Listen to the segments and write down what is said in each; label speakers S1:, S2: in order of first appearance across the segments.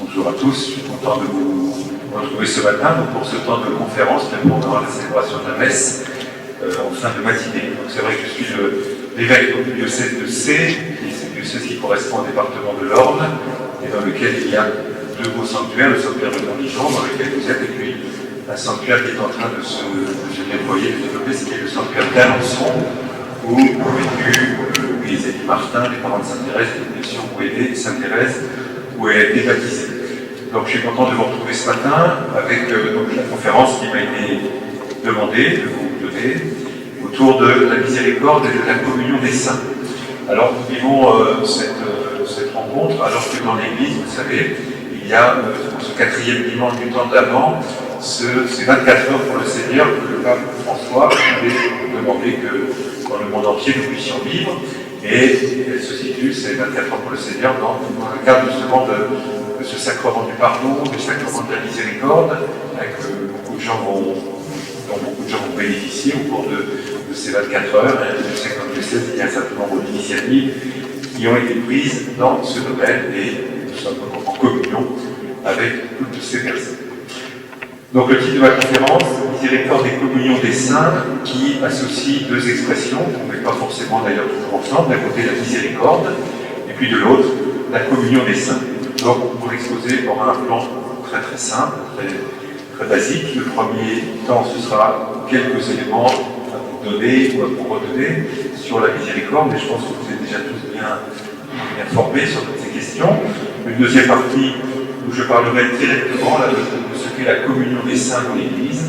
S1: Bonjour à tous, je suis content de vous retrouver ce matin pour ce temps de conférence qui répondra à la célébration de la messe en fin de matinée. Donc c'est vrai que je suis l'évêque du diocèse de C, qui est ce diocèse qui correspond au département de l'Orne, et dans lequel il y a deux beaux sanctuaires, le sanctuaire de Montdijon, dans lequel vous êtes, et puis un sanctuaire qui est en train de se déployer, de développer, ce qui est le sanctuaire d'Alençon, où ont vécu les Élie Martin, les parents de Sainte-Thérèse, l'éducation où est née Sainte-Thérèse, où elle a été baptisée. Donc je suis content de vous retrouver ce matin avec donc, la conférence qui m'a été demandée de vous donner autour de la miséricorde et de la communion des saints. Alors nous vivons cette rencontre alors que dans l'Église, vous savez, il y a ce quatrième dimanche du temps de l'Avent, ces 24 heures pour le Seigneur que le pape François avait demandé que dans le monde entier nous puissions vivre. Et elle se situe, ces 24 heures pour le Seigneur, dans le cadre justement de ce sacrement du pardon, du sacrement de la miséricorde, dont beaucoup de gens vont bénéficier au cours de ces 24 heures. Et je sais que dans le diocèse, il y a un certain nombre d'initiatives qui ont été prises dans ce domaine et nous sommes en communion avec toutes ces personnes. Donc le titre de ma conférence, Miséricorde et communion des saints, qui associe deux expressions, qu'on ne met pas forcément d'ailleurs toujours ensemble, d'un côté la miséricorde, et puis de l'autre, la communion des saints. Donc pour l'exposer, on aura un plan très très simple, très basique. Le premier temps, ce sera quelques éléments à vous donner ou à vous redonner sur la miséricorde, mais je pense que vous êtes déjà tous bien formés sur toutes ces questions. Une deuxième partie, où je parlerai directement de ce qu'est la communion des saints dans l'Église.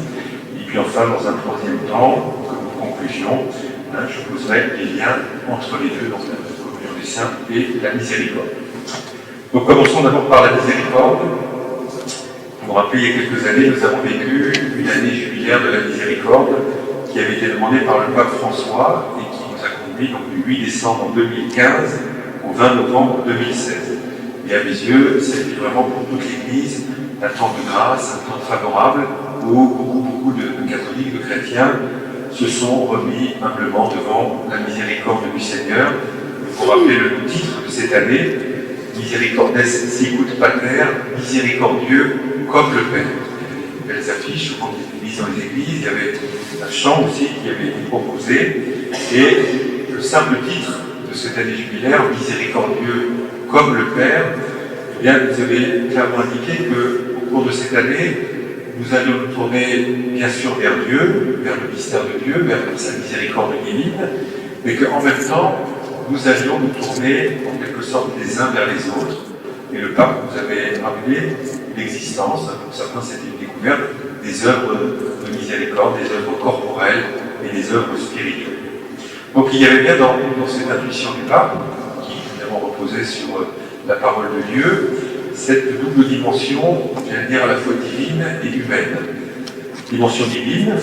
S1: Et puis enfin, dans un troisième temps, comme conclusion, je poserai les liens entre les deux, donc la communion des saints et la miséricorde. Donc commençons d'abord par la miséricorde. Vous vous rappelez, il y a quelques années, nous avons vécu une année jubilaire de la miséricorde qui avait été demandée par le pape François et qui nous a conduit donc, du 8 décembre 2015 au 20 novembre 2016. Et à mes yeux, c'est vraiment pour toute l'Église un temps de grâce, un temps favorable où beaucoup de catholiques, de chrétiens se sont remis humblement devant la miséricorde du Seigneur. Pour rappeler le titre de cette année, Misericordes sicut Pater, miséricordieux comme le Père. Il y a des belles affiches, souvent qui étaient mises dans les églises, il y avait un chant aussi qui avait été proposé, et le simple titre de cette année jubilaire, Miséricordieux comme le Père, eh bien, vous avez clairement indiqué qu'au cours de cette année, nous allions nous tourner bien sûr vers Dieu, vers le mystère de Dieu, vers sa miséricorde divine, mais qu'en même temps, nous allions nous tourner en quelque sorte les uns vers les autres. Et le pape nous avait rappelé l'existence, pour certains c'était une découverte, des œuvres de miséricorde, des œuvres corporelles et des œuvres spirituelles. Donc il y avait bien dans cette intuition du pape, qui évidemment reposait sur la parole de Dieu, cette double dimension, j'allais dire à la fois divine et humaine. Dimension divine,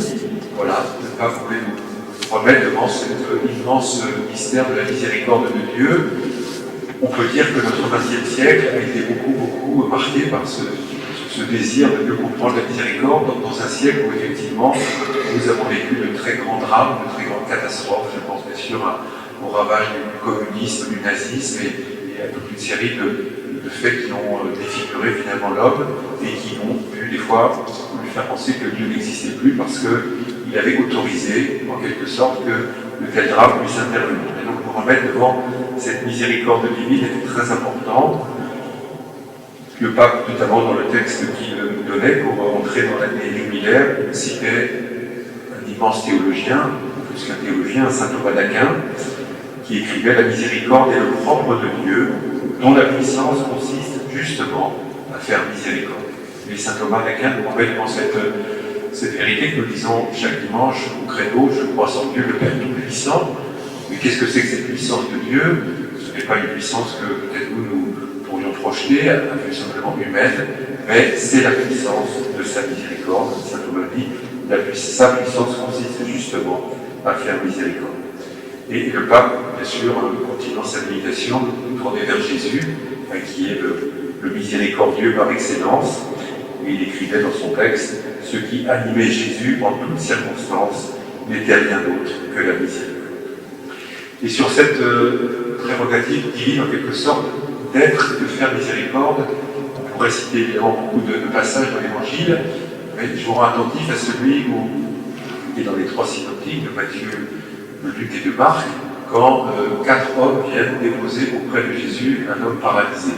S1: voilà, le pape voulait nous remettre devant cet immense mystère de la miséricorde de Dieu. On peut dire que notre XXe siècle a été beaucoup marqué par ce désir de mieux comprendre la miséricorde dans un siècle où effectivement nous avons vécu de très grands drames, de très grandes catastrophes. Je pense bien sûr au ravage du communisme, du nazisme et à toute une série de faits qui ont défiguré finalement l'homme et qui ont pu des fois lui faire penser que Dieu n'existait plus parce qu'il avait autorisé en quelque sorte que de tels drames puissent intervenir. Et donc pour remettre devant cette miséricorde divine était très important. Le pape, notamment dans le texte qu'il nous donnait pour entrer dans l'année jubilaire, citait un immense théologien, plus qu'un théologien, un saint Thomas d'Aquin, qui écrivait « La miséricorde est le propre de Dieu, dont la puissance consiste justement à faire miséricorde ». Et saint Thomas d'Aquin nous rappelle devant cette vérité que nous disons chaque dimanche au credo, je crois en Dieu le Père Tout-Puissant. Mais qu'est-ce que c'est que cette puissance de Dieu? Ce n'est pas une puissance que peut-être nous pourrions projeter à vue simplement humaine, mais c'est la puissance de sa miséricorde. Saint Thomas dit, sa puissance consiste justement à faire miséricorde. Et le pape, bien sûr, continuant sa méditation, tourné vers Jésus, qui est le miséricordieux par excellence, et il écrivait dans son texte, ce qui animait Jésus en toutes circonstances n'était rien d'autre que la miséricorde. Et sur cette prérogative divine, en quelque sorte, d'être et de faire miséricorde, on pourrait citer évidemment beaucoup de passages dans l'Évangile, mais je vous rends attentif à celui qui est dans les trois synoptiques de Matthieu, de Luc et de Marc, quand 4 hommes viennent déposer auprès de Jésus un homme paralysé.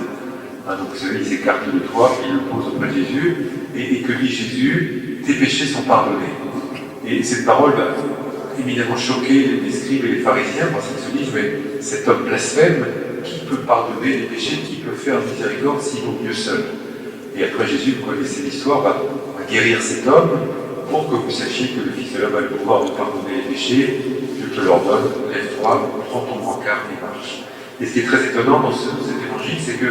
S1: Donc vous savez, ils s'écartent de toi, ils le posent auprès de Jésus, et que dit Jésus? Tes péchés sont pardonnés. Et cette parole va évidemment choquer les scribes et les pharisiens, parce qu'ils se disent, mais cet homme blasphème, qui peut pardonner les péchés, qui peut faire miséricorde s'il vaut mieux seul? Et après Jésus, vous connaissez l'histoire, va guérir cet homme pour que vous sachiez que le Fils de l'homme a le pouvoir de pardonner les péchés. Je te l'ordonne, lève-toi, prends ton brancard et marche. Et ce qui est très étonnant dans cet évangile, c'est que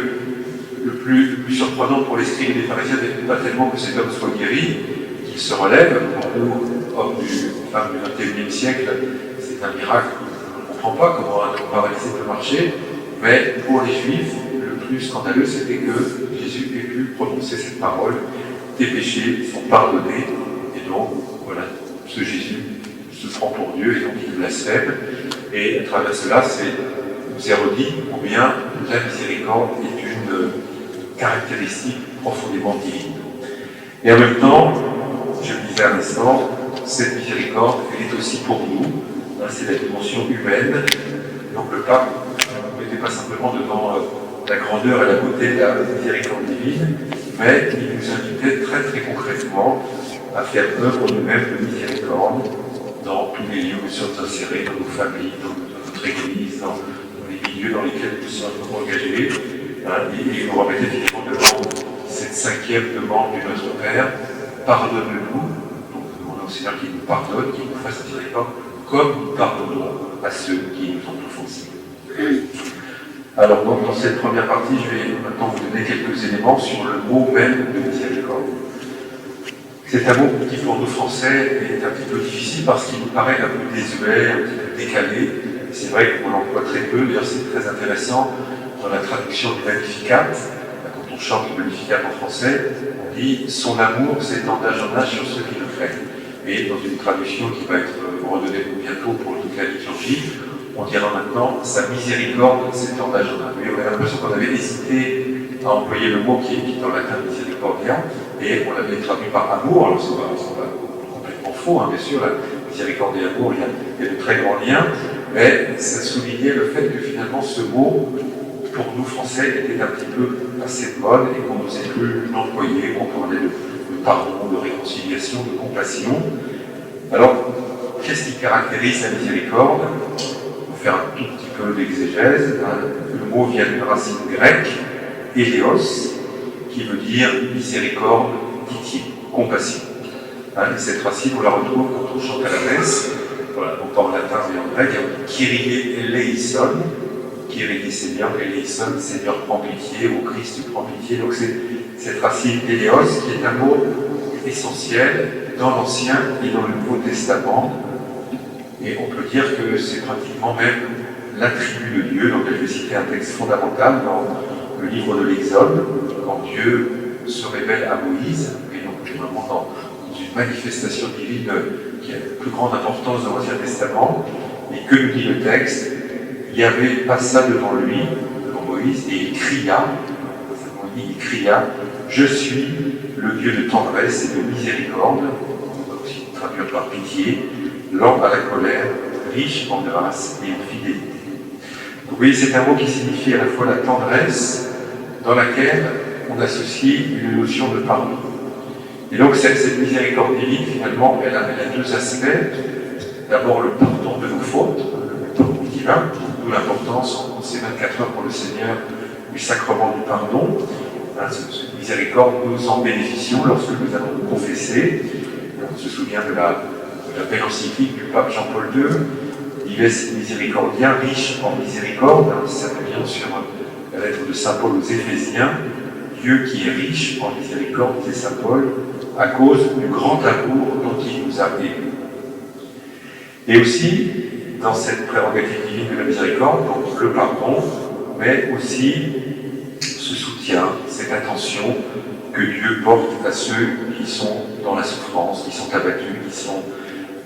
S1: le plus surprenant pour les scribes et les pharisiens n'est pas tellement que cet homme soit guéri, qu'il se relève. Pour nous, hommes femmes du XXIe siècle, c'est un miracle. On ne comprend pas comment un homme paralysé peut marcher. Mais pour les Juifs, le plus scandaleux, c'était que Jésus ait pu prononcer cette parole. Tes péchés sont pardonnés. Et donc, voilà, ce Jésus se prend pour Dieu et donc il blasphème. Et à travers cela, c'est nous redit combien la miséricorde est une caractéristique profondément divine. Et en même temps, je le disais à l'instant, cette miséricorde, elle est aussi pour nous. C'est la dimension humaine. Donc le pape ne mettait pas simplement devant la grandeur et la beauté de la miséricorde divine, mais il nous invitait très très concrètement à faire œuvre nous-mêmes de miséricorde dans tous les lieux où nous sommes insérés, dans nos familles, dans notre église, dans les milieux dans lesquels nous sommes engagés. Et vous remettez finalement devant cette 5e demande du Notre Père, pardonne-nous, donc nous demandons au Seigneur qu'il nous pardonne, qu'il nous fasse miséricorde, comme nous pardonnons à ceux qui nous ont offensés. Alors donc dans cette première partie, je vais maintenant vous donner quelques éléments sur le mot même de miséricorde. C'est un mot qui pour nous Français est un petit peu difficile parce qu'il nous paraît un peu désuet, un petit peu décalé. C'est vrai qu'on l'emploie très peu, d'ailleurs c'est très intéressant dans la traduction du Magnificat. Quand on chante le Magnificat en français, on dit « Son amour s'étend d'âge en âge sur ceux qui le craignent ». Et dans une traduction qui va être redonnée bientôt pour toute la liturgie, on dira maintenant « Sa miséricorde s'étend d'âge en âge ». On a l'impression qu'on avait hésité à employer le mot qui est en latin miséricordia, et on l'avait traduit par amour. Alors c'est pas complètement faux, bien sûr, la miséricorde et l'amour, il y a de très grands liens, mais ça soulignait le fait que finalement ce mot, pour nous Français, était un petit peu assez de mode et qu'on n'osait plus l'employer, qu'on parlait de pardon, de réconciliation, de compassion. Alors, qu'est-ce qui caractérise la miséricorde? On va faire un tout petit peu d'exégèse. Le mot vient d'une racine grecque, éléos, qui veut dire miséricorde, pitié, compassion. Et cette racine, on la retrouve quand on chante à la messe, voilà, non pas en latin mais en grec, Kyrie eleison. Kyrie Seigneur, eleison, Seigneur prend pitié, au Christ tu prends pitié. Donc c'est cette racine éléos qui est un mot essentiel dans l'Ancien et dans le Nouveau Testament. Et on peut dire que c'est pratiquement même l'attribut de Dieu. Donc je vais citer un texte fondamental dans le livre de l'Exode, quand Dieu se révèle à Moïse, et donc vraiment dans une manifestation divine qui a la plus grande importance dans l'Ancien Testament. Et que nous dit le texte? Yahvé passa devant lui, devant Moïse, et il cria, je suis le Dieu de tendresse et de miséricorde, on va aussi traduire par pitié, lent à la colère, riche en grâce et en fidélité. Donc vous voyez, c'est un mot qui signifie à la fois la tendresse, dans laquelle on associe une notion de pardon. Et donc cette miséricorde divine, finalement, elle a deux aspects. D'abord le pardon de nos fautes, le pardon divin, d'où l'importance en ces 24 heures pour le Seigneur du sacrement du pardon. Cette miséricorde, nous en bénéficions lorsque nous allons nous confesser. On se souvient de la belle encyclique du pape Jean-Paul II, Dives Misericordia, riche en miséricorde, s'appuyant sur la lettre de Saint Paul aux Éphésiens, Dieu qui est riche en miséricorde, disait Saint Paul, à cause du grand amour dont il nous a aimés. Et aussi, dans cette prérogative divine de la miséricorde, donc le pardon, mais aussi ce soutien, cette attention que Dieu porte à ceux qui sont dans la souffrance, qui sont abattus, qui sont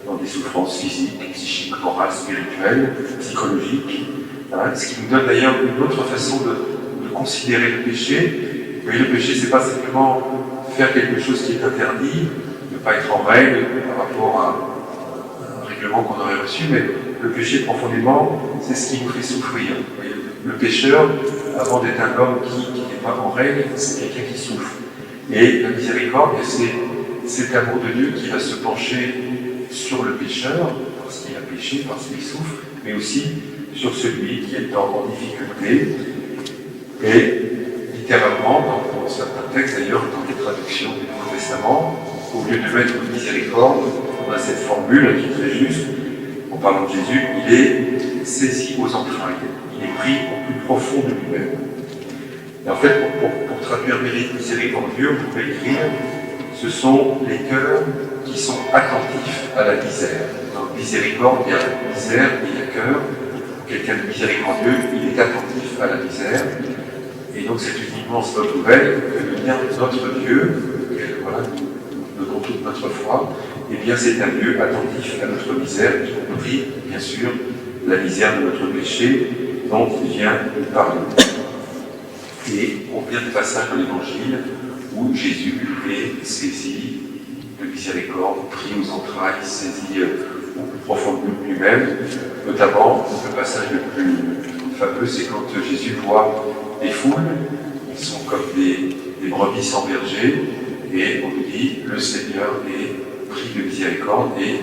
S1: dans des souffrances physiques, psychiques, morales, spirituelles, psychologiques. Ce qui nous donne d'ailleurs une autre façon de considérer le péché. Mais le péché, c'est pas simplement faire quelque chose qui est interdit, ne pas être en règle par rapport à un règlement qu'on aurait reçu, mais le péché profondément, c'est ce qui nous fait souffrir. Le pécheur, avant d'être un homme qui n'est pas en règle, c'est quelqu'un qui souffre. Et la miséricorde, c'est cet amour de Dieu qui va se pencher sur le pécheur, parce qu'il a péché, parce qu'il souffre, mais aussi sur celui qui est en difficulté. Et littéralement, dans certains textes d'ailleurs, dans les traductions du Nouveau Testament, au lieu de mettre miséricorde, on a cette formule qui est très juste, en parlant de Jésus, il est saisi aux entrailles, il est pris au plus profond de lui-même. Et en fait, pour traduire miséricordieux, on pourrait écrire, ce sont les cœurs qui sont attentifs à la misère. Dans miséricorde, il y a misère et il y a cœur. Quelqu'un de miséricordieux, il est attentif à la misère. Et donc c'est une immense bonne nouvelle que de dire notre Dieu, voilà, nous donnons toute notre foi, et bien c'est un Dieu attentif à notre misère, y compris, bien sûr, la misère de notre péché dont il vient nous parler. Et on vient de passage dans l'Évangile où Jésus est saisi de miséricorde, pris aux entrailles, saisi au plus profond de lui-même. Notamment, le passage le plus fameux, c'est quand Jésus voit des foules, ils sont comme des brebis sans berger, et on lui dit, le Seigneur est pris de miséricorde, et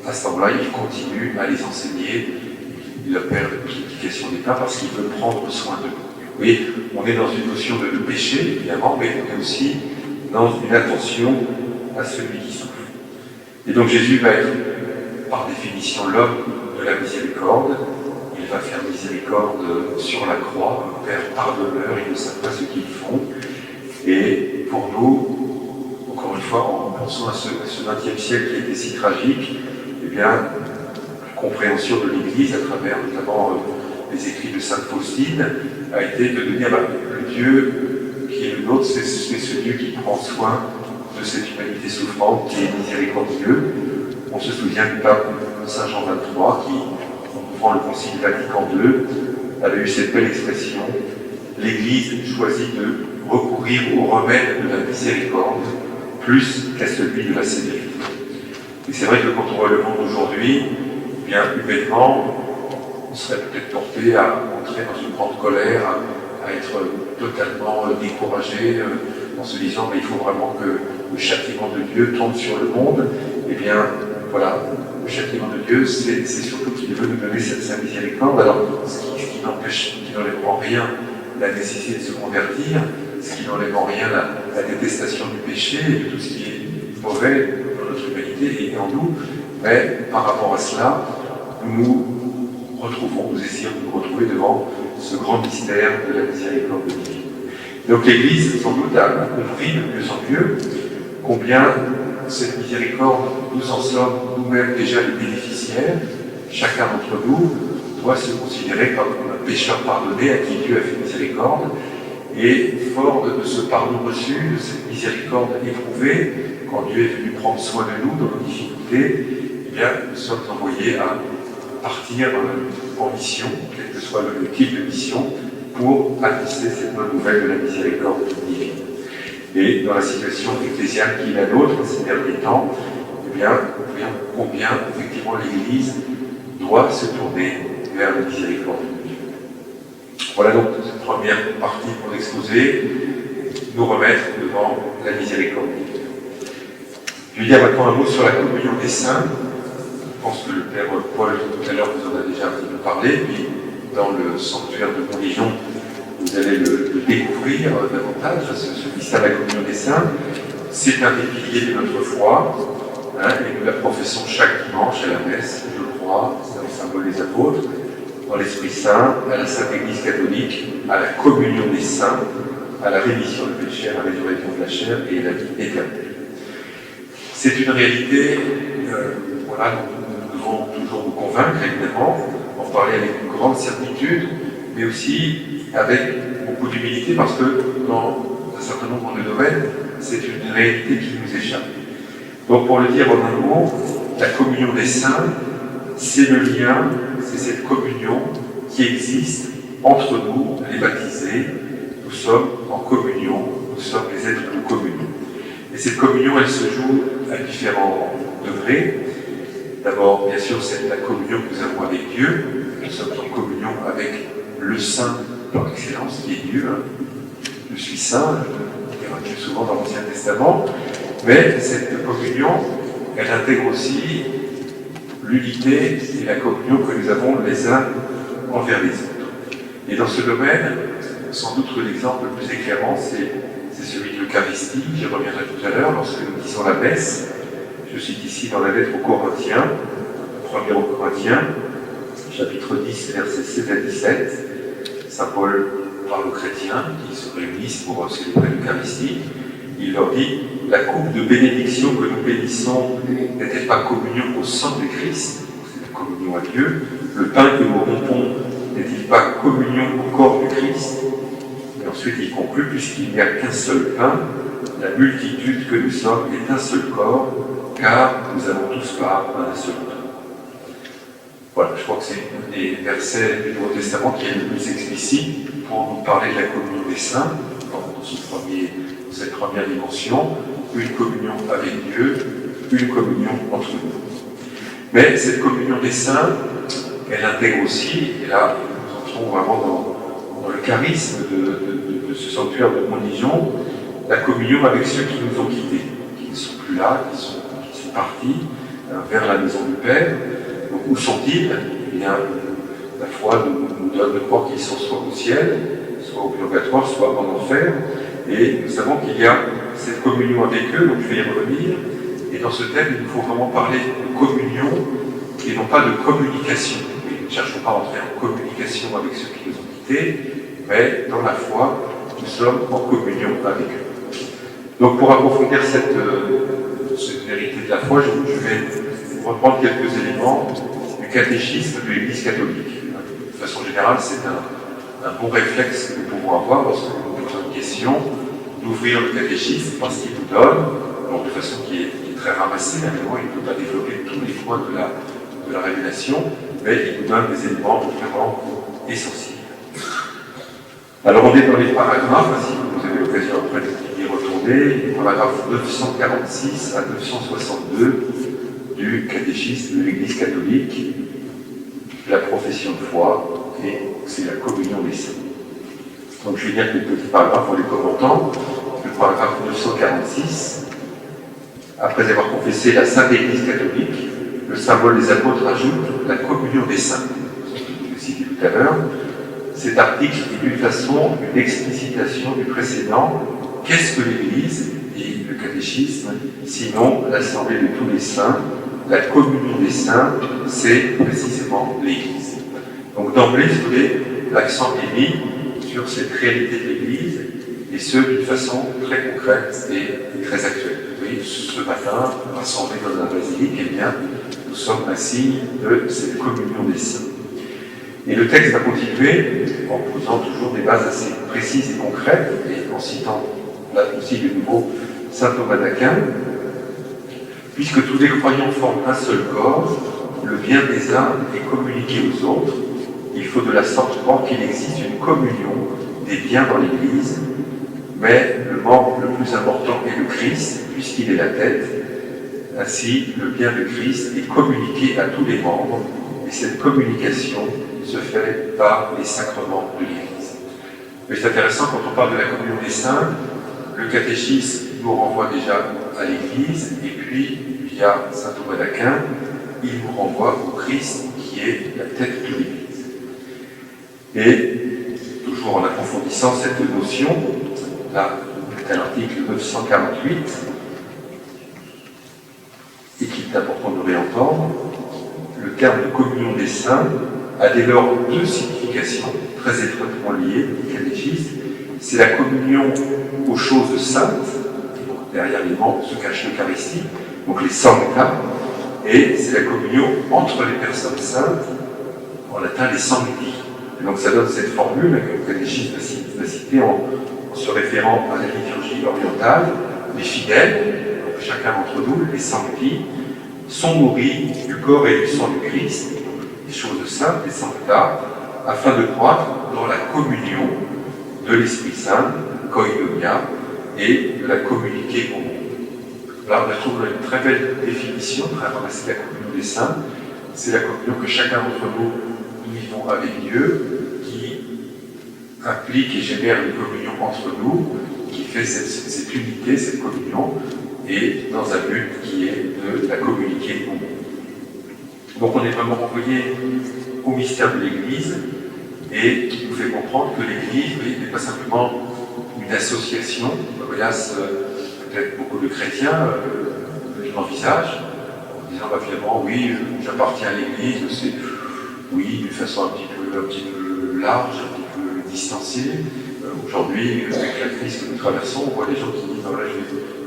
S1: à ce moment-là, il continue à les enseigner. Il leur perd de multiplication des pains parce qu'il veut prendre soin d'eux. Vous voyez, on est dans une notion de péché, évidemment, mais on est aussi dans une attention à celui qui souffre. Et donc Jésus va être, par définition, l'homme de la miséricorde. Il va faire miséricorde sur la croix. Père, pardonne-leur, ils ne savent pas ce qu'ils font. Et pour nous, encore une fois, en pensant à ce XXe siècle qui était si tragique, eh bien, la compréhension de l'Église, à travers notamment les écrits de Sainte Faustine, a été de dire le Dieu qui est le nôtre, c'est ce Dieu qui prend soin de cette humanité souffrante, qui est miséricordieux. On se souvient du pape Saint Jean XXIII qui, en ouvrant le Concile Vatican II, avait eu cette belle expression: l'Église choisit de recourir au remède de la miséricorde plus qu'à celui de la sévérité. Et c'est vrai que quand on voit le monde aujourd'hui, eh bien humainement, on serait peut-être porté à entrer dans une grande colère, à être totalement découragé, en se disant mais il faut vraiment que le châtiment de Dieu tombe sur le monde. Eh bien, voilà, le châtiment de Dieu, c'est surtout qu'il veut nous donner sa miséricorde. Alors, ce qui n'empêche, qui n'enlève en rien la nécessité de se convertir, ce qui n'enlève en rien la détestation du péché et de tout ce qui est mauvais dans notre humanité et en nous. Mais par rapport à cela, nous essayons de nous retrouver devant ce grand mystère de la miséricorde divine. Donc l'Église, sans doute, a compris de mieux en mieux combien cette miséricorde, nous en sommes nous-mêmes déjà les bénéficiaires. Chacun d'entre nous doit se considérer comme un pécheur pardonné à qui Dieu a fait miséricorde. Et fort de ce pardon reçu, de cette miséricorde éprouvée, quand Dieu est venu prendre soin de nous dans nos difficultés, eh bien, nous sommes envoyés à partir en mission, quel que soit le type de mission, pour annoncer cette bonne nouvelle de la miséricorde divine. Et dans la situation ecclésiale qui est la nôtre, ces derniers temps, eh bien, nous voyons combien, effectivement, l'Église doit se tourner vers la miséricorde de Dieu. Voilà donc cette première partie de mon exposé, nous remettre devant la miséricorde de Dieu. Je vais dire maintenant un mot sur la communion des saints. Je pense que le Père Paul, tout à l'heure, vous en a déjà un petit peu parlé, puis dans le sanctuaire de Montligeon, vous allez le découvrir davantage, ce mystère de la communion des saints. C'est un des piliers de notre foi, et nous la professons chaque dimanche à la messe, je crois, c'est un symbole des apôtres, dans l'Esprit Saint, à la Sainte Église catholique, à la communion des saints, à la rémission du péché, à la résurrection de la chair et à la vie éternelle. C'est une réalité, voilà, nous devons toujours nous convaincre, évidemment, en parler avec une grande certitude, mais aussi avec beaucoup d'humilité, parce que dans un certain nombre de domaines, c'est une réalité qui nous échappe. Donc, pour le dire en un mot, la communion des saints, c'est le lien, c'est cette communion qui existe entre nous, les baptisés. Nous sommes en communion les êtres de communion. Et cette communion, elle se joue à différents degrés. D'abord, bien sûr, c'est la communion que nous avons avec Dieu. Nous sommes en communion avec le Saint par excellence, qui est Dieu. Je suis saint, on dira Dieu souvent dans l'Ancien Testament. Mais cette communion, elle intègre aussi l'unité et la communion que nous avons les uns envers les autres. Et dans ce domaine, sans doute l'exemple le plus éclairant, c'est celui de l'Eucharistie. J'y reviendrai tout à l'heure lorsque nous disons la messe. Je cite ici dans la lettre aux Corinthiens, 1er aux Corinthiens, chapitre 10, versets 7 à 17. Saint Paul parle aux chrétiens qui se réunissent pour célébrer l'Eucharistie. Il leur dit « La coupe de bénédiction que nous bénissons n'est-elle pas communion au sang de Christ ?» C'est la communion à Dieu. « Le pain que nous rompons n'est-il pas communion au corps du Christ ?» Et ensuite il conclut « Puisqu'il n'y a qu'un seul pain, la multitude que nous sommes est un seul corps, car nous avons tous part à un seul pain. » Voilà, je crois que c'est un des versets du Nouveau Testament qui est le plus explicite pour nous parler de la communion des saints, dans cette première dimension, une communion avec Dieu, une communion entre nous. Mais cette communion des saints, elle intègre aussi, et là nous entrons vraiment dans le charisme de ce sanctuaire de religion, la communion avec ceux qui nous ont quittés, qui ne sont plus là, qui sont partis vers la maison du Père. Donc, où sont-ils? Eh bien, la foi nous donne de croire qu'ils sont soit au ciel, soit au purgatoire, soit en enfer. Et nous savons qu'il y a cette communion avec eux, donc je vais y revenir. Et dans ce thème, il nous faut vraiment parler de communion et non pas de communication. Et nous ne cherchons pas à entrer en communication avec ceux qui nous ont quittés, mais dans la foi, nous sommes en communion avec eux. Donc pour approfondir cette vérité de la foi, je vais reprendre quelques éléments du catéchisme de l'Église catholique. De façon générale, c'est un bon réflexe que nous pouvons avoir lorsque nous nous posons une question, d'ouvrir le catéchisme parce qu'il nous donne, alors de façon qui est très ramassée, évidemment, il ne peut pas développer tous les points de la révélation, mais il nous donne des éléments vraiment essentiels. Alors on est dans les paragraphes, si vous avez l'occasion après d'y retourner, les paragraphes 946 à 962 du catéchisme de l'Église catholique, la profession de foi, et c'est la communion des saints. Donc je vais lire quelques petits paragraphes en les commentant. Le paragraphe 946, après avoir confessé la Sainte Église catholique, le symbole des apôtres ajoute la communion des saints. Je l'ai cité tout à l'heure. Cet article est d'une façon une explicitation du précédent. Qu'est-ce que l'Église, dit le catéchisme, sinon l'assemblée de tous les saints? La communion des saints, c'est précisément l'Église. Donc d'emblée, vous voyez, l'accent est mis sur cette réalité de l'Église, et ce, d'une façon très concrète et très actuelle. Vous voyez, ce matin, rassemblés dans la basilique, eh bien, nous sommes un signe de cette communion des saints. Et le texte va continuer en posant toujours des bases assez précises et concrètes, et en citant là aussi de nouveau saint Thomas d'Aquin. Puisque tous les croyants forment un seul corps, le bien des uns est communiqué aux autres. Il faut de la sorte croire qu'il existe une communion des biens dans l'Église, mais le membre le plus important est le Christ, puisqu'il est la tête. Ainsi, le bien de Christ est communiqué à tous les membres, et cette communication se fait par les sacrements de l'Église. Mais c'est intéressant, quand on parle de la communion des saints, le catéchisme nous renvoie déjà à l'Église, et puis, via saint Thomas d'Aquin, il nous renvoie au Christ qui est la tête de l'Église. Et, toujours en approfondissant cette notion, là, c'est à l'article 948, et qu'il est important de réentendre, le terme de communion des saints a dès lors deux significations très étroitement liées au catéchisme. C'est la communion aux choses saintes, donc derrière les membres se cache l'Eucharistie, donc les sancta, et c'est la communion entre les personnes saintes, en latin les sancti. Et donc ça donne cette formule que le catéchisme va citer en se référant à la liturgie orientale. Les fidèles, donc chacun d'entre nous, les sancti, sont nourris du corps et du sang du Christ, les choses saintes, les sancta, afin de croître dans la communion de l'Esprit Saint, koinonia, et de la communiquer au monde. Là, on trouve une très belle définition à travers la communion des saints. C'est la communion que chacun d'entre nous vivons avec Dieu, qui implique et génère une communion entre nous, qui fait cette unité, cette communion, et dans un but qui est de la communiquer au monde. Donc on est vraiment envoyé au mystère de l'Église, et qui nous fait comprendre que l'Église n'est pas simplement une association, hélas, peut-être beaucoup de chrétiens l'envisagent, en disant finalement, oui, j'appartiens à l'Église, c'est oui, d'une façon un petit peu large, un petit peu distanciée. Aujourd'hui, avec la crise que nous traversons, on voit des gens qui disent, voilà,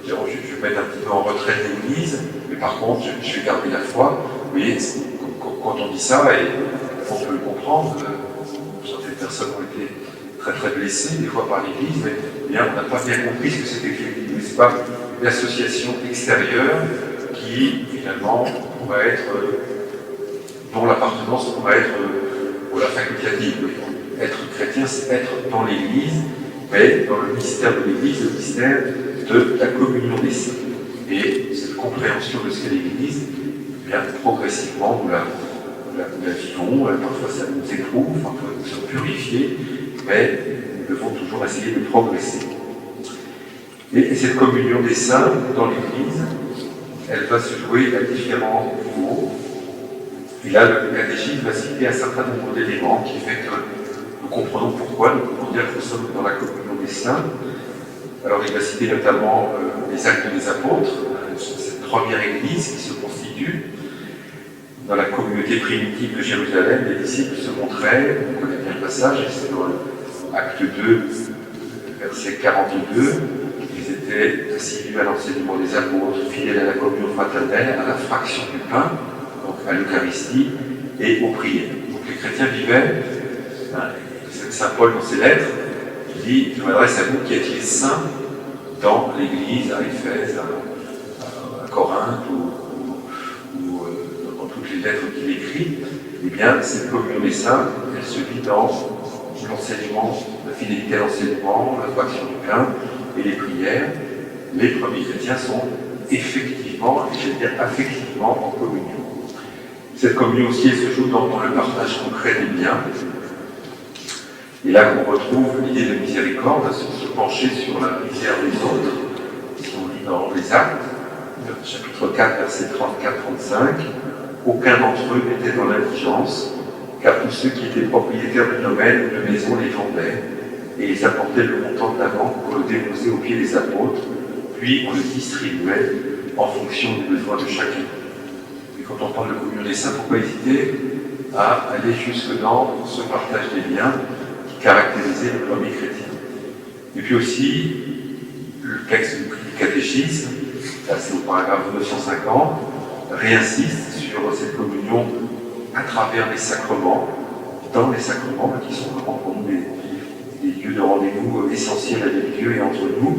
S1: je vais mettre un petit peu en retrait de l'Église, mais par contre, je vais garder la foi. Vous voyez, quand on dit ça, et on peut le comprendre, certaines personnes ont été très très blessées, des fois par l'Église, mais bien, on n'a pas bien compris ce que c'était que l'Église. Ce n'est pas une association extérieure qui, finalement, pourrait être, dont l'appartenance pourrait être facultative. Être chrétien, c'est être dans l'Église, mais dans le mystère de l'Église, le mystère de la communion des saints. Et cette compréhension de ce qu'est l'Église, bien progressivement, nous la vivons, parfois ça nous éprouve, parfois nous sommes purifiés, mais nous devons toujours essayer de progresser. Et cette communion des saints dans l'Église, elle va se jouer à différents niveaux. Et là, le catéchisme va citer un certain nombre d'éléments qui fait que nous comprenons pourquoi, nous pouvons dire que nous sommes dans la communion des saints. Alors il va citer notamment les actes des apôtres, cette première église qui se constitue. Dans la communauté primitive de Jérusalem, les disciples se montraient, on connaît bien le passage, et c'est dans l'acte 2, verset 42, ils étaient assidus à l'enseignement des apôtres, fidèles à la communion fraternelle, à la fraction du pain, donc à l'Eucharistie, et aux prières. Donc les chrétiens vivaient, Saint Paul dans ses lettres, il dit, je m'adresse à vous qui êtes les saints dans l'Église, à Éphèse, à Corinthe, ou dans toutes les lettres qu'il écrit. Eh bien, cette communion des saints, elle se vit dans l'enseignement, la fidélité à l'enseignement, la fraction du pain et les prières. Les premiers chrétiens sont effectivement, et je vais dire affectivement, en communion. Cette communion aussi, elle se joue dans le partage concret des biens. Et là, on retrouve l'idée de miséricorde, se pencher sur la misère des autres. Si on lit dans les Actes, chapitre 4, versets 34-35, aucun d'entre eux n'était dans l'indigence, car tous ceux qui étaient propriétaires de domaines ou de maisons les vendaient, et ils apportaient le montant de la vente pour le déposer aux pieds des apôtres, puis on le distribuait en fonction des besoins de chacun. Et quand on parle de communion des saints, pourquoi hésiter à aller jusque dans ce partage des biens qui caractérisait le premier chrétien. Et puis aussi, le texte du catéchisme, là c'est au paragraphe 250, réinsiste sur cette communion à travers les sacrements, dans les sacrements qui sont vraiment pour nous des lieux de rendez-vous essentiels avec Dieu et entre nous.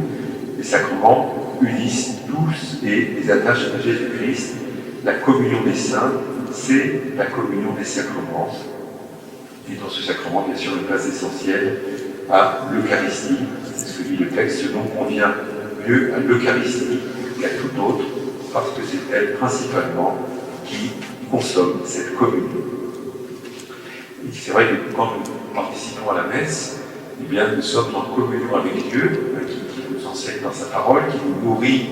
S1: Les sacrements unissent tous et les attachent à Jésus-Christ. La communion des saints, c'est la communion des sacrements. Et dans ce sacrement, bien sûr, une place essentielle à l'Eucharistie. C'est ce que dit le texte, ce dont convient mieux à l'Eucharistie qu'à tout autre, parce que c'est elle principalement qui consomme cette communion. Et c'est vrai que quand nous participons à la messe, eh bien, nous sommes en communion avec Dieu, qui nous enseigne dans sa parole, qui nous nourrit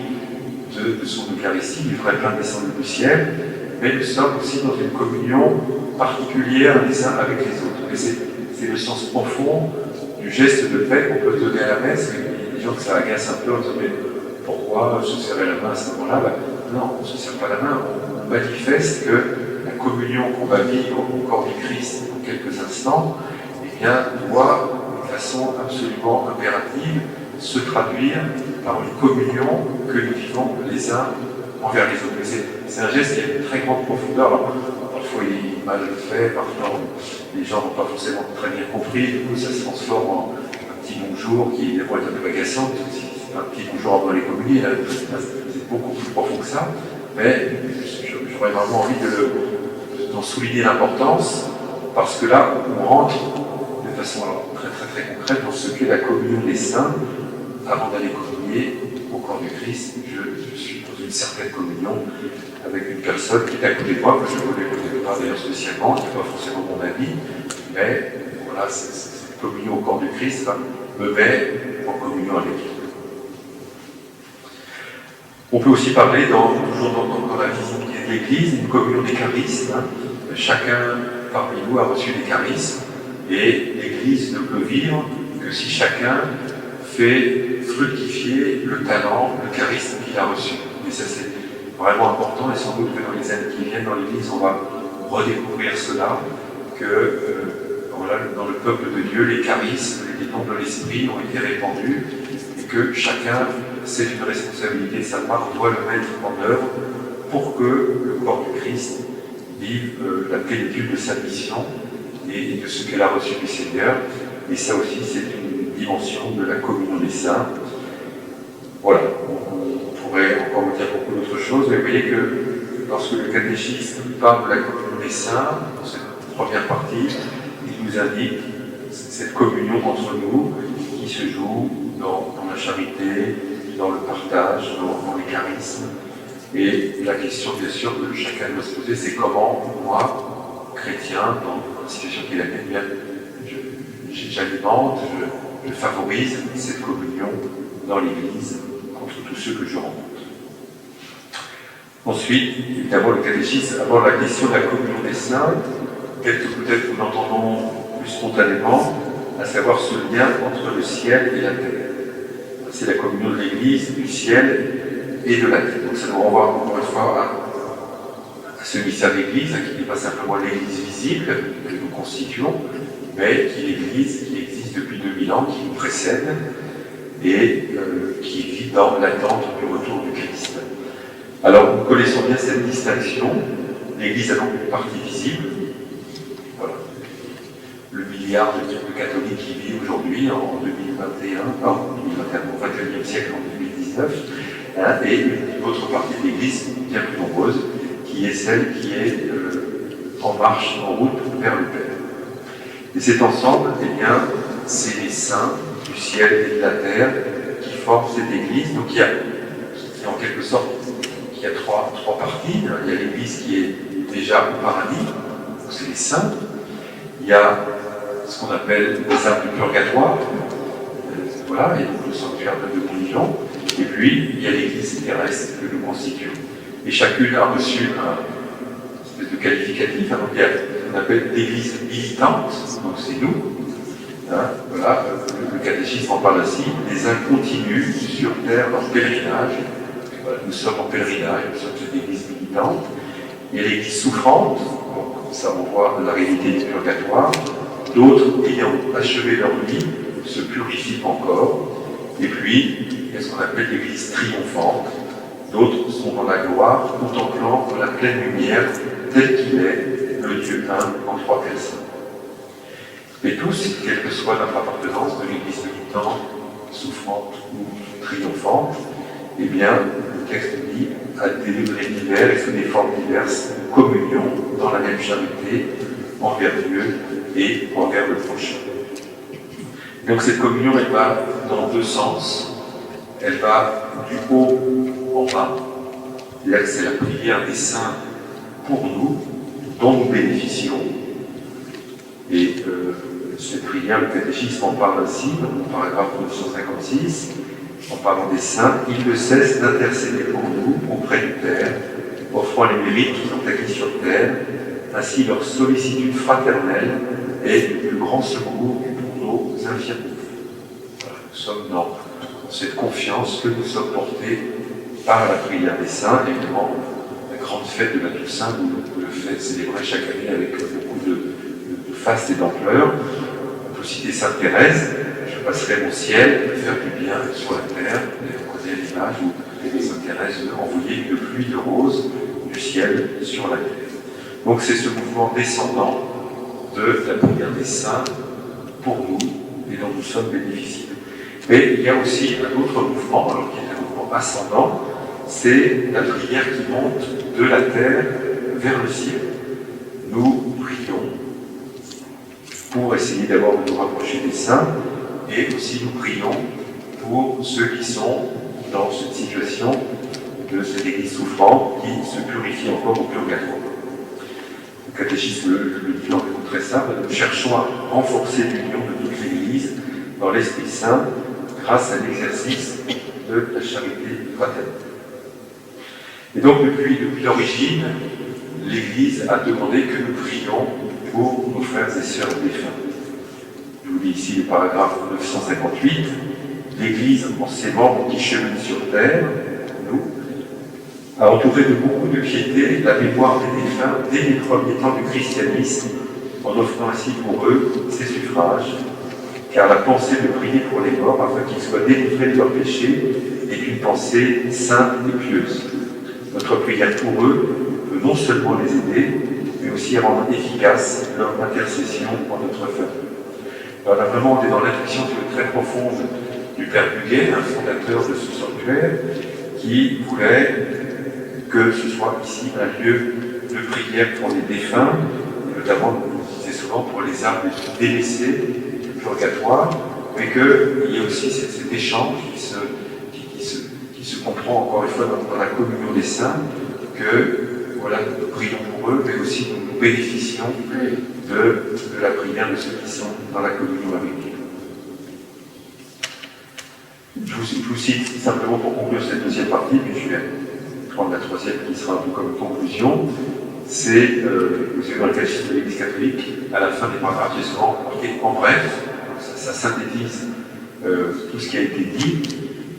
S1: de son Eucharistie, du vrai pain descendu du ciel, mais nous sommes aussi dans une communion particulière les uns avec les autres. Et c'est le sens profond du geste de paix qu'on peut donner à la messe. Il y a des gens que ça agace un peu en disant, mais pourquoi se serrer la main à ce moment-là? Non, on ne se serre pas la main, on manifeste que la communion qu'on va vivre au corps du Christ dans quelques instants, eh bien, doit, de façon absolument impérative, se traduire par une communion que nous vivons les uns envers les autres. C'est un geste qui a une très grande profondeur. Alors, parfois il est mal fait, parfois les gens n'ont pas forcément très bien compris, du coup ça se transforme en un petit bonjour qui est un peu agaçant, c'est un petit bonjour avant les communies, c'est beaucoup plus profond que ça, mais j'aurais vraiment envie d'en souligner l'importance, parce que là on rentre de façon très concrète dans ce qu'est la communion des saints, avant d'aller communier au corps du Christ, je suis dans une certaine communion avec une personne qui est à côté de moi, que je connais peut-être pas d'ailleurs spécialement, qui n'est pas forcément mon ami, mais voilà, cette communion au corps du Christ me met en communion avec lui. On peut aussi parler, toujours dans la visibilité de l'Église, d'une communion des charismes. Chacun parmi nous a reçu des charismes, et l'Église ne peut vivre que si chacun fait fructifier le talent, le charisme qu'il a reçu. Et ça, c'est vraiment important, et sans doute que dans les années qui viennent dans l'Église, on va redécouvrir cela, que voilà, dans le peuple de Dieu, les charismes, les dons de l'Esprit ont été répandus, et que chacun, c'est une responsabilité de sa part, doit le mettre en œuvre pour que le corps du Christ vive la plénitude de sa mission et de ce qu'elle a reçu du Seigneur. Et ça aussi, c'est une dimension de la communion des saints. Voilà, on pourrait encore vous dire beaucoup d'autres choses, mais vous voyez que lorsque le catéchisme parle de la communion des saints, dans cette première partie, il nous indique cette communion entre nous qui se joue dans la charité, dans le partage, dans les charismes. Et la question, bien sûr, que chacun doit se poser, c'est comment moi, chrétien, dans la situation qui est la mienne, j'alimente, je favorise cette communion dans l'Église contre tous ceux que je rencontre. Ensuite, évidemment, le catéchisme aborde la question de la communion des saints, telle que peut-être nous l'entendons plus spontanément, à savoir ce lien entre le ciel et la terre. C'est la communion de l'Église, du ciel et de la terre. Donc ça nous renvoie encore une fois à ce mystère d'Église, qui n'est pas simplement l'Église visible que nous constituons, mais qui est l'Église qui existe depuis 2000 ans, qui nous précède et qui vit dans l'attente du retour du Christ. Alors nous connaissons bien cette distinction. L'Église a donc une partie visible. Voilà. Le milliard de catholiques qui vivent aujourd'hui en 2021, au XXIe siècle, en 2019, et une autre partie de l'Église bien plus nombreuse, qui est celle qui est en marche, en route vers le Père. Et cet ensemble, eh bien, c'est les saints du ciel et de la terre qui forment cette Église. Donc il y a en quelque sorte, il y a trois parties. Il y a l'Église qui est déjà au paradis, donc c'est les saints. Il y a ce qu'on appelle les âmes du purgatoire, voilà, et donc le sanctuaire de religion. Et puis, il y a l'Église terrestre que nous constituons. Et chacune a reçu une espèce de qualificatif. Donc il y a ce qu'on appelle l'Église militante, donc c'est nous. Voilà, le catéchisme en parle ainsi. Les uns continuent sur terre leur pèlerinage. Voilà, nous sommes en pèlerinage, nous sommes cette Église militante. Il y a l'Église souffrante, donc ça renvoie à la réalité du purgatoire. D'autres, ayant achevé leur vie, se purifient encore. Et puis, il y a ce qu'on appelle l'Église triomphante. D'autres sont dans la gloire, contemplant la pleine lumière, tel qu'il est, le Dieu un en trois personnes. Et tous, quelle que soit notre appartenance de l'Église militante, souffrante ou triomphante, eh bien, le texte dit, à des degrés divers et sous des formes diverses, communion dans la même charité, envers Dieu et envers le prochain. Donc cette communion, elle va dans deux sens. Elle va du haut en bas. Là, c'est la prière des saints pour nous, dont nous bénéficions. Et cette prière, le catéchisme en parle ainsi, dans le paragraphe 956, en parlant des saints, il ne cesse d'intercéder pour nous auprès du Père, offrant les mérites qu'ils ont acquis sur terre. Ainsi, leur sollicitude fraternelle est le plus grand secours pour nos infirmités. Voilà, nous sommes dans cette confiance que nous sommes portés par la prière des saints. Évidemment, la grande fête de la Toussaint, vous le faites célébrer chaque année avec beaucoup de faste et d'ampleur. On peut citer Sainte Thérèse, je passerai mon ciel, faire du bien sur la terre. Vous connaissez l'image où Sainte Thérèse envoyait une pluie de roses du ciel sur la terre. Donc c'est ce mouvement descendant de la prière des saints pour nous et dont nous sommes bénéficiaires. Mais il y a aussi un autre mouvement, alors qui est un mouvement ascendant, c'est la prière qui monte de la terre vers le ciel. Nous prions pour essayer d'abord de nous rapprocher des saints, et aussi nous prions pour ceux qui sont dans cette situation de cette Église souffrante qui se purifie encore au purgatoire. Le catéchisme le dit dans des mots très simples: nous cherchons à renforcer l'union de toute l'Église dans l'Esprit Saint grâce à l'exercice de la charité fraternelle. Et donc depuis l'origine, l'Église a demandé que nous prions pour nos frères et sœurs défunts. Je vous lis ici le paragraphe 958. L'Église, en ses membres qui cheminent sur terre, nous, a entouré de beaucoup de piété la mémoire des défunts dès les premiers temps du christianisme, en offrant ainsi pour eux ses suffrages, car la pensée de prier pour les morts afin qu'ils soient délivrés de leurs péchés est une pensée sainte et pieuse. Notre prière pour eux peut non seulement les aider, mais aussi rendre efficace leur intercession en notre faveur. Alors là, vraiment, on est dans l'intuition très profonde du Père Buguet, un fondateur de ce sanctuaire, qui voulait que ce soit ici un lieu de prière pour les défunts, notamment, on disait souvent, pour les âmes délaissées du purgatoire, mais qu'il y ait aussi cet échange qui se comprend encore une fois dans la communion des saints, que voilà, nous prions pour eux, mais aussi nous bénéficions de la prière de ceux qui sont dans la communion avec Dieu. Je vous cite simplement pour conclure cette deuxième partie, puis je vais prendre la troisième qui sera un peu comme conclusion. C'est, vous savez, dans le catéchisme de l'Église catholique, à la fin des paragraphes, j'ai souvent marqué en bref, ça synthétise tout ce qui a été dit.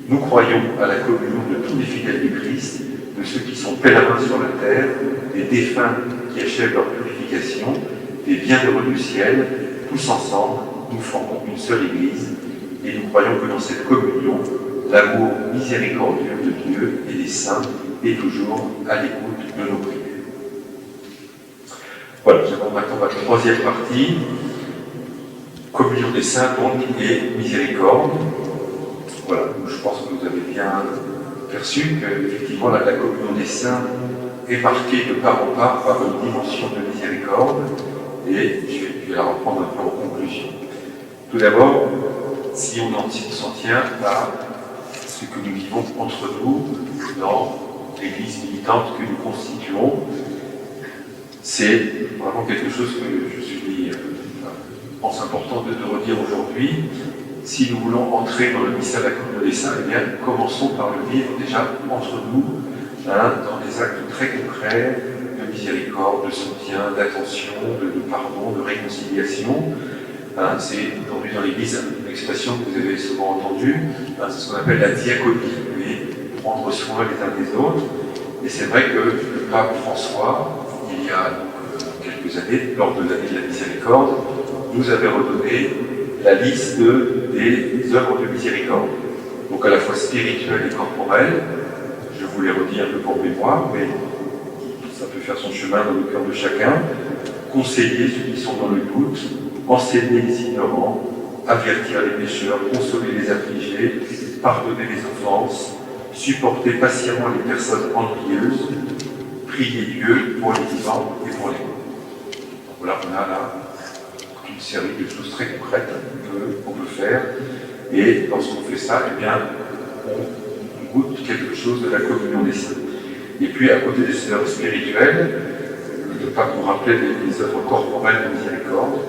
S1: Nous croyons à la communion de tous les fidèles du Christ, de ceux qui sont pèlerins sur la terre, des défunts qui achèvent leur purification, des bienheureux du ciel. Tous ensemble, nous formons une seule Église, et nous croyons que dans cette communion, l'amour miséricordieux de Dieu et des saints est toujours à l'écoute de nos prières. Voilà, j'avance maintenant ma troisième partie, communion des saints donc et miséricorde. Voilà, donc je pense que vous avez bien perçu que effectivement la communion des saints est marquée de part en part par une dimension de miséricorde, et je vais la reprendre un peu en conclusion. Tout d'abord, si on s'en tient à ce que nous vivons entre nous dans l'Église militante que nous constituons, c'est vraiment quelque chose que je pense important de redire aujourd'hui. Si nous voulons entrer dans le mystère de la communion des saints, eh bien, commençons par le vivre déjà entre nous, dans des actes très concrets de miséricorde, de soutien, d'attention, de pardon, de réconciliation. C'est aujourd'hui dans l'Église une expression que vous avez souvent entendue, c'est ce qu'on appelle la diaconie, prendre soin les uns des autres. Et c'est vrai que le pape François, il y a quelques années, lors de l'année de la miséricorde, nous avait redonné la liste des œuvres de miséricorde, donc à la fois spirituelles et corporelles. Je vous les redis un peu pour mémoire, mais ça peut faire son chemin dans le cœur de chacun. Conseiller ceux qui sont dans le doute, enseigner les ignorants, avertir les pécheurs, consoler les affligés, pardonner les offenses, supporter patiemment les personnes ennuyeuses, prier Dieu pour les vivants et pour les morts. Voilà, on a là une série de choses très concrètes qu'on peut faire, et lorsqu'on fait ça, eh bien, on goûte quelque chose de la communion des saints. Et puis, à côté des œuvres spirituelles, le pape nous rappelait des œuvres corporelles de miséricorde,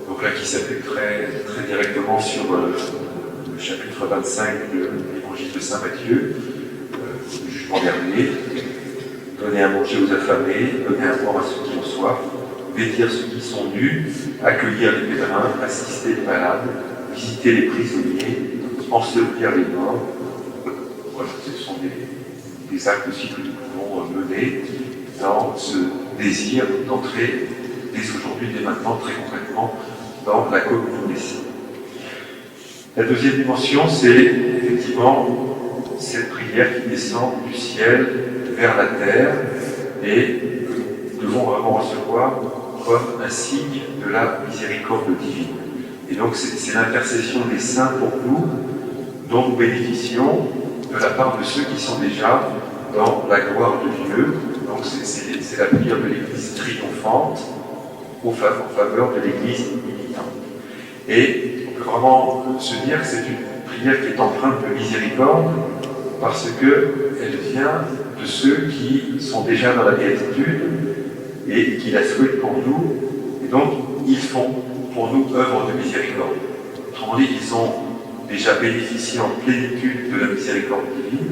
S1: donc là qui s'appuie très directement sur le chapitre 25 de l'Évangile de Saint Matthieu, le jugement dernier: donner à manger aux affamés, donner à boire à ceux qui ont soif, vêtir ceux qui sont nus, accueillir les pèlerins, assister les malades, visiter les prisonniers, ensevelir les morts. Voilà, ce sont des actes aussi que nous pouvons mener dans ce désir d'entrer dès aujourd'hui, dès maintenant, très concrètement, dans la communion des saints. La deuxième dimension, c'est effectivement cette prière qui descend du ciel vers la terre, et que nous devons vraiment recevoir comme un signe de la miséricorde divine. Et donc c'est l'intercession des saints pour nous, dont nous bénéficions de la part de ceux qui sont déjà dans la gloire de Dieu. Donc c'est la prière de l'Église triomphante en faveur de l'Église militante. Et on peut vraiment se dire que c'est prière qui est empreinte de miséricorde, parce qu'elle vient de ceux qui sont déjà dans la béatitude et qui la souhaitent pour nous, et donc ils font pour nous œuvre de miséricorde. Autrement dit, ils ont déjà bénéficié en plénitude de la miséricorde divine,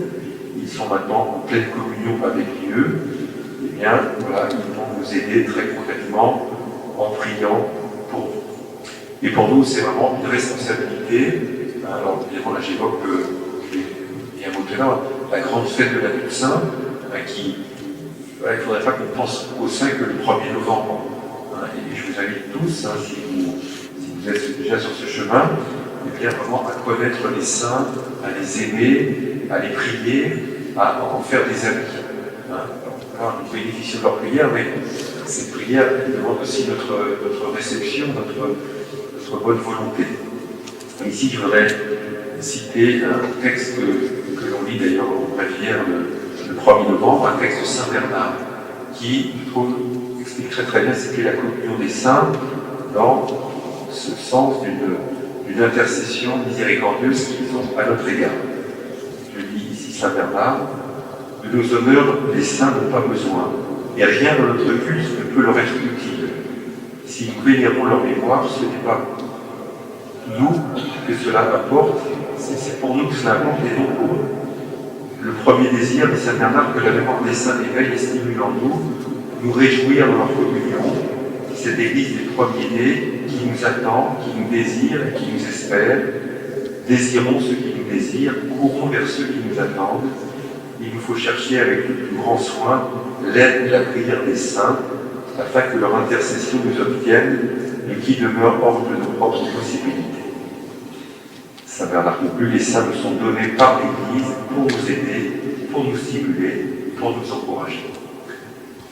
S1: ils sont maintenant en pleine communion avec Dieu, et bien voilà, ils vont nous aider très concrètement en priant pour nous. Et pour nous, c'est vraiment une responsabilité. Alors évidemment, là j'évoque bien maintenant la grande fête de la Toussaint, qui, voilà, il ne faudrait pas qu'on pense au Saint que le 1er novembre. Et je vous invite tous, si vous êtes déjà sur ce chemin, et bien vraiment à connaître les saints, à les aimer, à les prier, à en faire des amis. Alors, nous bénéficions de leur prière, mais cette prière demande aussi notre réception, notre bonne volonté. Et ici, je voudrais citer un texte que l'on lit d'ailleurs au Bréviaire le 1er novembre, un texte de Saint Bernard, qui, je trouve, explique très bien ce qu'est la communion des saints dans ce sens d'une intercession miséricordieuse qu'ils ont à notre égard. Je lis ici Saint Bernard: de nos honneurs, les saints n'ont pas besoin, et rien dans notre culte ne peut leur être utile. Si nous vénérons leur mémoire, ce n'est pas nous que cela apporte, c'est pour nous que cela apporte et non pour eux. Le premier désir, dit Saint Bernard, que la mémoire des saints éveille et stimule en nous réjouir dans leur communion, cette Église des premiers-nés qui nous attend, qui nous désire et qui nous espère. Désirons ceux qui nous désirent, courons vers ceux qui nous attendent. Il nous faut chercher avec le plus grand soin l'aide et la prière des saints, afin que leur intercession nous obtienne, et qui demeure hors de nos propres possibilités. Saint Bernard conclut: les saints nous sont donnés par l'Église pour nous aider, pour nous stimuler, pour nous encourager.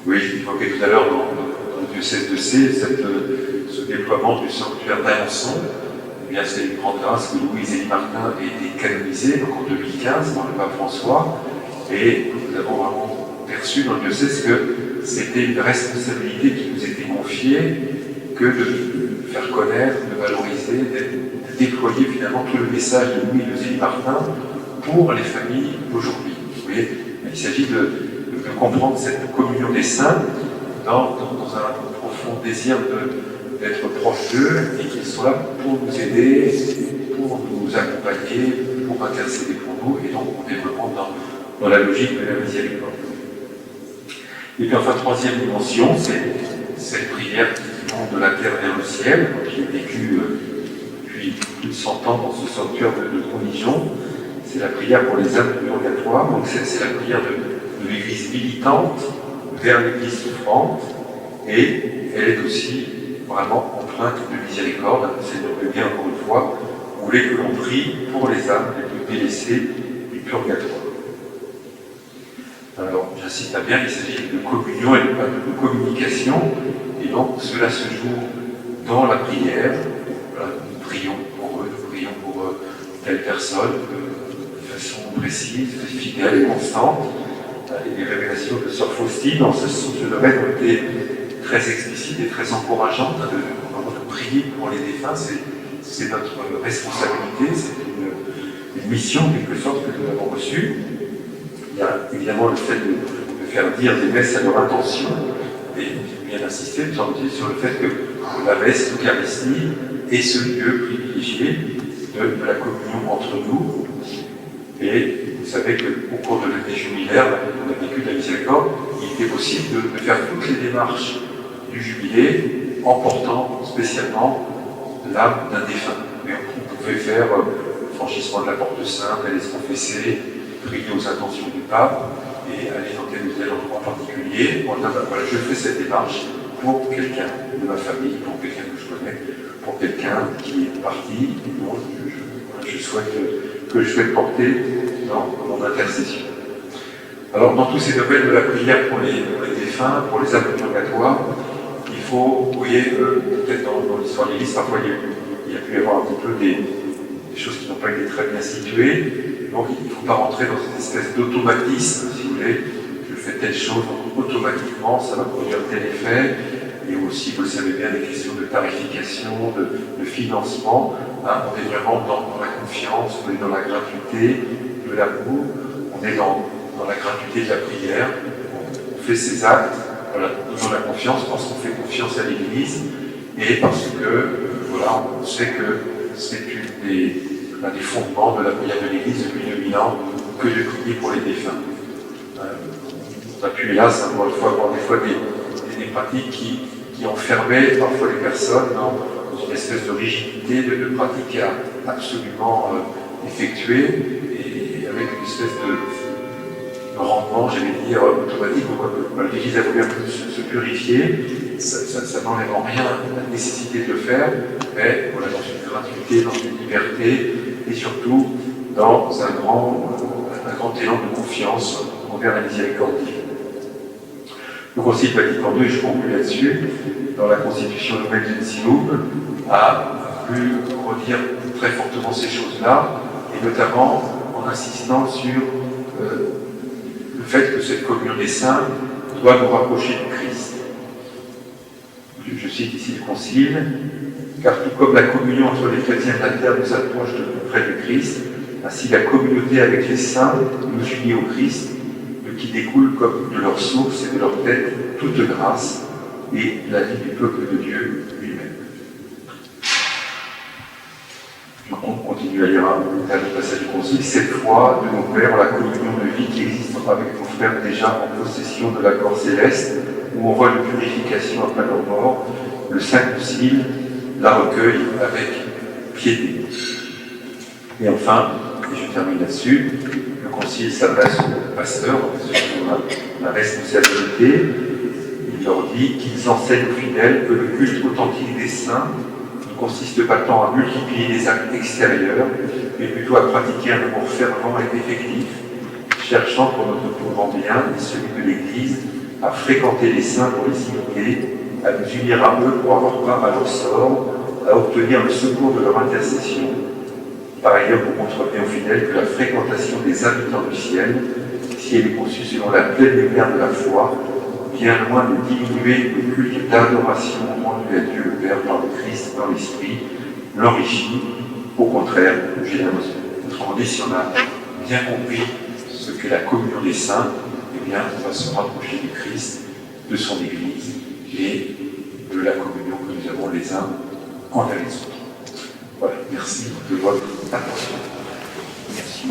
S1: Oui, j'évoquais tout à l'heure dans le diocèse de Sées, ce déploiement du sanctuaire d'Alençon. Eh bien, c'est une grande grâce que Louise-Élie Martin ait été canonisée, donc en 2015, par le pape François, et nous avons vraiment perçu dans le diocèse que c'était une responsabilité qui nous était confiée, que de faire connaître, de valoriser, de déployer finalement tout le message de Louise-Élie Martin pour les familles d'aujourd'hui. Vous voyez, il s'agit de comprendre cette communion des saints dans un profond désir d'être proche d'eux et qu'ils soient là pour nous aider, pour nous accompagner, pour intercéder pour nous, et donc on développe dans la logique de la miséricorde. Et puis enfin, troisième dimension, c'est cette prière qui monte de la terre vers le ciel, qui est vécue depuis plus de 100 ans dans ce sanctuaire de Trondijon. C'est la prière pour les âmes du purgatoire, donc c'est la prière de l'Église militante vers l'Église souffrante, et elle est aussi vraiment empreinte de miséricorde. Le Seigneur veut bien, encore une fois, voulait que l'on prie pour les âmes les plus délaissées du purgatoire. Alors, j'insiste bien, il s'agit de communion et pas de communication, et donc cela se joue dans la prière. Voilà, nous prions pour eux, nous prions pour telle personne de façon précise, fidèle et constante. Et les révélations de Sœur Faustine dans ce domaine ont été très explicites et très encourageantes, de prier pour les défunts. C'est notre responsabilité, c'est une mission en quelque sorte que nous avons reçue. Il y a évidemment le fait de faire dire des messes à leur intention, et j'ai bien insisté, sur le fait que la messe, l'Eucharistie, est ce lieu privilégié de la communion entre nous. Et vous savez qu'au cours de l'année jubilaire, on a vécu de la miséricorde, il était possible de faire toutes les démarches du jubilé en portant spécialement l'âme d'un défunt. Mais on pouvait faire le franchissement de la porte sainte, aller se confesser, prier aux intentions du pape et aller dans tel ou tel endroit particulier. Voilà, je fais cette démarche pour quelqu'un de ma famille, pour quelqu'un que je connais, pour quelqu'un qui est parti et dont je souhaite porter dans mon intercession. Alors, dans tous ces domaines de la prière pour les défunts, pour les âmes de purgatoire, il faut, vous voyez, peut-être dans l'histoire de l'Église, parfois il y a pu y avoir un petit peu des choses qui n'ont pas été très bien situées. Donc, il ne faut pas rentrer dans cette espèce d'automatisme, si vous voulez. Je fais telle chose, donc automatiquement, ça va produire tel effet. Et au aussi, vous le savez bien, des questions de tarification, de financement. Hein, on est vraiment dans la confiance, on est dans la gratuité de l'amour, on est dans la gratuité de la prière, on fait ses actes, voilà, dans la confiance, parce qu'on fait confiance à l'Église, et parce que, voilà, on sait que c'est un des fondements de la prière de l'Église depuis 2000 ans, que de prier pour les défunts. On a pu, hélas, avoir des fois des pratiques qui enfermaient parfois les personnes dans une espèce de rigidité, de pratiques absolument effectuées, et avec une espèce de rendement, j'allais dire, automatique. L'Église a voulu un peu se purifier, ça n'enlève en rien la nécessité de le faire, mais voilà, dans une gratuité, dans une liberté, et surtout dans un grand élan de confiance envers la miséricorde divine. Le Concile Vatican II, et je conclue là-dessus, dans la Constitution Lumen Gentium, a pu redire très fortement ces choses-là, et notamment en insistant sur le fait que cette communion des saints doit nous rapprocher du Christ. Je cite ici le Concile, car tout comme la communion entre les chrétiens de la terre nous approche de plus près du Christ, ainsi la communauté avec les saints nous unit au Christ, de qui découle comme de leur source et de leur tête toute grâce et la vie du peuple de Dieu lui-même. On continue à lire un dernier passage du Concile. Cette foi de nos pères, la communion de vie qui existe avec nos frères déjà en possession de l'accord céleste, où on voit une purification après leur mort, le Saint Concile la recueille avec piété. Et enfin, et je termine là-dessus, le Concile s'adresse aux pasteurs, ceux qui ont la responsabilité. Il leur dit qu'ils enseignent aux fidèles que le culte authentique des saints ne consiste pas tant à multiplier les actes extérieurs, mais plutôt à pratiquer un amour fervent et effectif, cherchant pour notre plus grand bien et celui de l'Église à fréquenter les saints pour les imiter, à nous unir à eux pour avoir part à leur sort, à obtenir le secours de leur intercession. Par ailleurs, vous montrez aux fidèles que la fréquentation des habitants du ciel, si elle est conçue selon la pleine lumière de la foi, bien loin de diminuer le culte d'adoration rendu à Dieu le Père par le Christ dans l'Esprit, l'enrichit, au contraire, généreusement. Autrement dit, si on a bien compris ce qu'est la communion des saints, eh bien, on va se rapprocher du Christ, de son Église et de la communion que nous avons les uns envers les autres. Voilà, merci de votre attention.
S2: Merci.